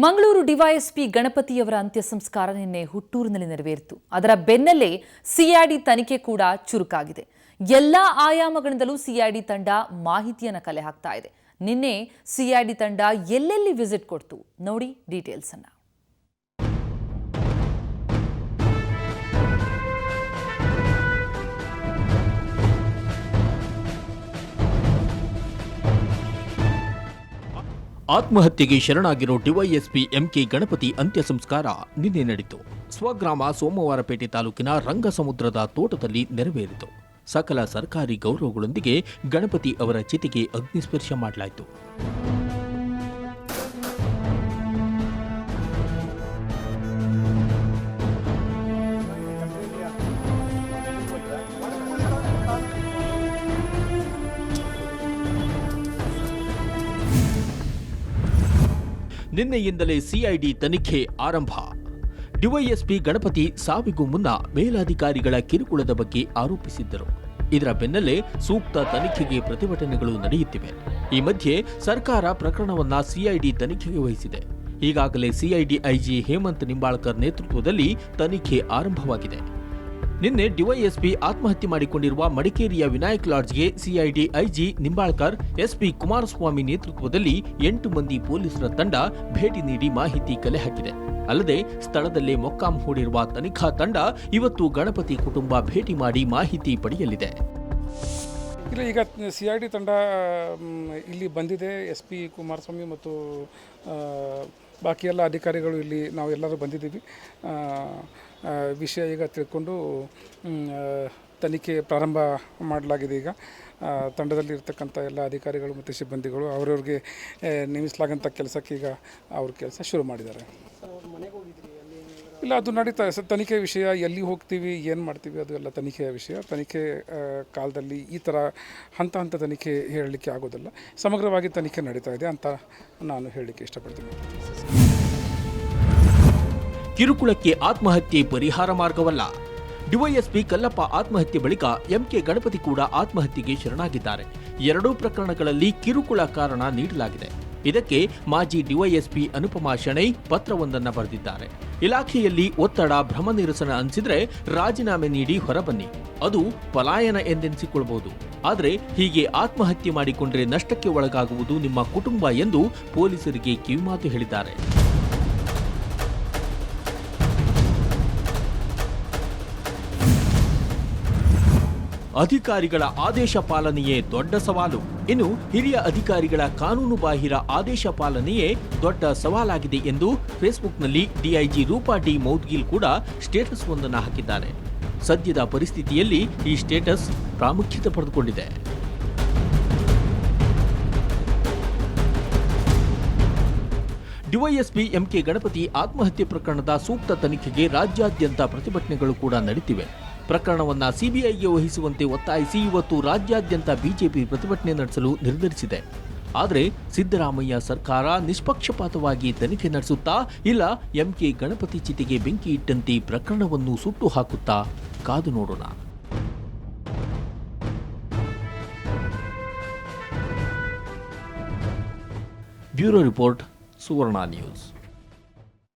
Mangaluru DYSP ಗಣಪತಿಯವರ ಅಂತ್ಯ ಸಂಸ್ಕಾರ ನಿನ್ನೆ ಹುಟ್ಟೂರಿನಲ್ಲಿ ನೆರವೇರಿತು. ಅದರ ಬೆನ್ನಲ್ಲೇ ಸಿಐಡಿ ತನಿಖೆ ಕೂಡ ಚುರುಕಾಗಿದೆ. ಎಲ್ಲಾ ಆಯಾಮಗಳಿಂದಲೂ ಸಿಐಡಿ ತಂಡ ಮಾಹಿತಿಯನ್ನು ಕಲೆ ಹಾಕ್ತಾ ಇದೆ. ನಿನ್ನೆ ಸಿಐಡಿ ತಂಡ ಎಲ್ಲೆಲ್ಲಿ ವಿಸಿಟ್ ಕೊಡ್ತು ನೋಡಿ ಡೀಟೇಲ್ಸ್ ಅನ್ನ. ಆತ್ಮಹತ್ಯೆಗೆ ಶರಣಾಗಿರೋ ಡಿವೈಎಸ್ಪಿ ಎಂಕೆ ಗಣಪತಿ ಅಂತ್ಯ ಸಂಸ್ಕಾರ ನಿನ್ನೆ ನಡೆಯಿತು. ಸ್ವಗ್ರಾಮ ಸೋಮವಾರಪೇಟೆ ತಾಲೂಕಿನ ರಂಗಸಮುದ್ರದ ತೋಟದಲ್ಲಿ ನೆರವೇರಿತು. ಸಕಲ ಸರ್ಕಾರಿ ಗೌರವಗಳೊಂದಿಗೆ ಗಣಪತಿ ಅವರ ಚಿತೆಗೆ ಅಗ್ನಿಸ್ಪರ್ಶ ಮಾಡಲಾಯಿತು. ನಿನ್ನೆಯಿಂದಲೇ ಸಿಐಡಿ ತನಿಖೆ ಆರಂಭ. ಡಿವೈಎಸ್ಪಿ ಗಣಪತಿ ಸಾವಿಗೂ ಮುನ್ನ ಮೇಲಾಧಿಕಾರಿಗಳ ಕಿರುಕುಳದ ಬಗ್ಗೆ ಆರೋಪಿಸಿದ್ದರು. ಇದರ ಬೆನ್ನಲ್ಲೇ ಸೂಕ್ತ ತನಿಖೆಗೆ ಪ್ರತಿಭಟನೆಗಳು ನಡೆಯುತ್ತಿವೆ. ಈ ಮಧ್ಯೆ ಸರ್ಕಾರ ಪ್ರಕರಣವನ್ನ ಸಿಐಡಿ ತನಿಖೆಗೆ ವಹಿಸಿದೆ. ಈಗಾಗಲೇ ಸಿಐಡಿ ಐಜಿ ಹೇಮಂತ್ ನಿಂಬಾಳ್ಕರ್ ನೇತೃತ್ವದಲ್ಲಿ ತನಿಖೆ ಆರಂಭವಾಗಿದೆ. ನಿನ್ನೆ ಡಿವೈಎಸ್ಪಿ ಆತ್ಮಹತ್ಯೆ ಮಾಡಿಕೊಂಡಿರುವ ಮಡಿಕೇರಿಯ ವಿನಾಯಕ್ ಲಾಡ್ಜ್ಗೆ CID IG Nimbalkar, SP Kumaraswamy ನೇತೃತ್ವದಲ್ಲಿ 8 ಮಂದಿ ಪೊಲೀಸರ ತಂಡ ಭೇಟಿ ನೀಡಿ ಮಾಹಿತಿ ಕಲೆ ಹಾಕಿದೆ. ಅಲ್ಲದೆ ಸ್ಥಳದಲ್ಲೇ ಮೊಕ್ಕಾಂ ಹೂಡಿರುವ ತನಿಖಾ ತಂಡ ಇವತ್ತು ಗಣಪತಿ ಕುಟುಂಬ ಭೇಟಿ ಮಾಡಿ ಮಾಹಿತಿ ಪಡೆಯಲಿದೆ. ಈಗ ಸಿಐಡಿ ತಂಡ ಇಲ್ಲಿ ಬಂದಿದೆ. ಎಸ್ಪಿ ಕುಮಾರಸ್ವಾಮಿ ಮತ್ತು ಬಾಕಿ ಎಲ್ಲ ಅಧಿಕಾರಿಗಳು ಇಲ್ಲಿ ನಾವೆಲ್ಲರೂ ಬಂದಿದ್ದೀವಿ. ವಿಷಯ ಈಗ ತಿಳ್ಕೊಂಡು ತನಿಖೆ ಪ್ರಾರಂಭ ಮಾಡಲಾಗಿದೆ. ಈಗ ತಂಡದಲ್ಲಿ ಇರ್ತಕ್ಕಂಥ ಎಲ್ಲ ಅಧಿಕಾರಿಗಳು ಮತ್ತು ಸಿಬ್ಬಂದಿಗಳು ಅವರವ್ರಿಗೆ ನೇಮಿಸಲಾಗಂಥ ಕೆಲಸಕ್ಕೆ ಈಗ ಅವ್ರ ಕೆಲಸ ಶುರು ಮಾಡಿದ್ದಾರೆ. ಇಲ್ಲ, ಅದು ನಡೀತಾ ತನಿಖೆ ವಿಷಯ. ಎಲ್ಲಿ ಹೋಗ್ತೀವಿ, ಏನು ಮಾಡ್ತೀವಿ, ಅದು ಎಲ್ಲ ತನಿಖೆಯ ವಿಷಯ. ತನಿಖೆ ಕಾಲದಲ್ಲಿ ಈ ಥರ ಹಂತ ತನಿಖೆ ಹೇಳಲಿಕ್ಕೆ ಆಗೋದಿಲ್ಲ. ಸಮಗ್ರವಾಗಿ ತನಿಖೆ ನಡೀತಾ ಇದೆ ಅಂತ ನಾನು ಹೇಳಲಿಕ್ಕೆ ಇಷ್ಟಪಡ್ತೀನಿ. ಕಿರುಕುಳಕ್ಕೆ ಆತ್ಮಹತ್ಯೆ ಪರಿಹಾರ ಮಾರ್ಗವಲ್ಲ. ಡಿವೈಎಸ್ಪಿ ಕಲ್ಲಪ್ಪ ಆತ್ಮಹತ್ಯೆ ಬಳಿಕ ಎಂಕೆ ಗಣಪತಿ ಕೂಡ ಆತ್ಮಹತ್ಯೆಗೆ ಶರಣಾಗಿದ್ದಾರೆ. ಎರಡೂ ಪ್ರಕರಣಗಳಲ್ಲಿ ಕಿರುಕುಳ ಕಾರಣ ನೀಡಲಾಗಿದೆ. ಇದಕ್ಕೆ ಮಾಜಿ ಡಿವೈಎಸ್ಪಿ ಅನುಪಮಾ ಶೆಣೈ ಪತ್ರವೊಂದನ್ನು ಬರೆದಿದ್ದಾರೆ. ಇಲಾಖೆಯಲ್ಲಿ ಒತ್ತಡ, ಭ್ರಮ ನಿರಸನ ಅನಿಸಿದ್ರೆ ರಾಜೀನಾಮೆ ನೀಡಿ ಹೊರಬನ್ನಿ, ಅದು ಪಲಾಯನ ಎಂದೆನಿಸಿಕೊಳ್ಳಬಹುದು. ಆದರೆ ಹೀಗೆ ಆತ್ಮಹತ್ಯೆ ಮಾಡಿಕೊಂಡ್ರೆ ನಷ್ಟಕ್ಕೆ ಒಳಗಾಗುವುದು ನಿಮ್ಮ ಕುಟುಂಬ ಎಂದು ಪೊಲೀಸರಿಗೆ ಕಿವಿಮಾತು ಹೇಳಿದ್ದಾರೆ. ಅಧಿಕಾರಿಗಳ ಆದೇಶ ಪಾಲನೆಯೇ ದೊಡ್ಡ ಸವಾಲು. ಇನ್ನು ಹಿರಿಯ ಅಧಿಕಾರಿಗಳ ಕಾನೂನು ಬಾಹಿರ ಆದೇಶ ಪಾಲನೆಯೇ ದೊಡ್ಡ ಸವಾಲಾಗಿದೆ ಎಂದು ಫೇಸ್ಬುಕ್ನಲ್ಲಿ ಡಿಐಜಿ ರೂಪಾ ಡಿ ಮೌದ್ಗಿಲ್ ಕೂಡ ಸ್ಟೇಟಸ್ ಒಂದನ್ನು ಹಾಕಿದ್ದಾರೆ. ಸದ್ಯದ ಪರಿಸ್ಥಿತಿಯಲ್ಲಿ ಈ ಸ್ಟೇಟಸ್ ಪ್ರಾಮುಖ್ಯತೆ ಪಡೆದುಕೊಂಡಿದೆ. ಡಿವೈಎಸ್ಪಿ ಎಂಕೆ ಗಣಪತಿ ಆತ್ಮಹತ್ಯೆ ಪ್ರಕರಣದ ಸೂಕ್ತ ತನಿಖೆಗೆ ರಾಜ್ಯಾದ್ಯಂತ ಪ್ರತಿಭಟನೆಗಳು ಕೂಡ ನಡೆದಿವೆ. ಪ್ರಕರಣವನ್ನ ಸಿಬಿಐಗೆ ವಹಿಸುವಂತೆ ಒತ್ತಾಯಿಸಿ ಇವತ್ತು ರಾಜ್ಯಾದ್ಯಂತ ಬಿಜೆಪಿ ಪ್ರತಿಭಟನೆ ನಡೆಸಲು ನಿರ್ಧರಿಸಿದೆ. ಆದರೆ ಸಿದ್ದರಾಮಯ್ಯ ಸರ್ಕಾರ ನಿಷ್ಪಕ್ಷಪಾತವಾಗಿ ತನಿಖೆ ನಡೆಸುತ್ತಾ, ಇಲ್ಲ ಎಂಕೆ ಗಣಪತಿ ಚಿತೆಗೆ ಬೆಂಕಿ ಇಟ್ಟಂತೆ ಪ್ರಕರಣವನ್ನು ಸುಟ್ಟು ಹಾಕುತ್ತಾ? ಕಾದು ನೋಡೋಣ. ಬ್ಯೂರೋ ರಿಪೋರ್ಟ್, ಸುವರ್ಣ ನ್ಯೂಸ್.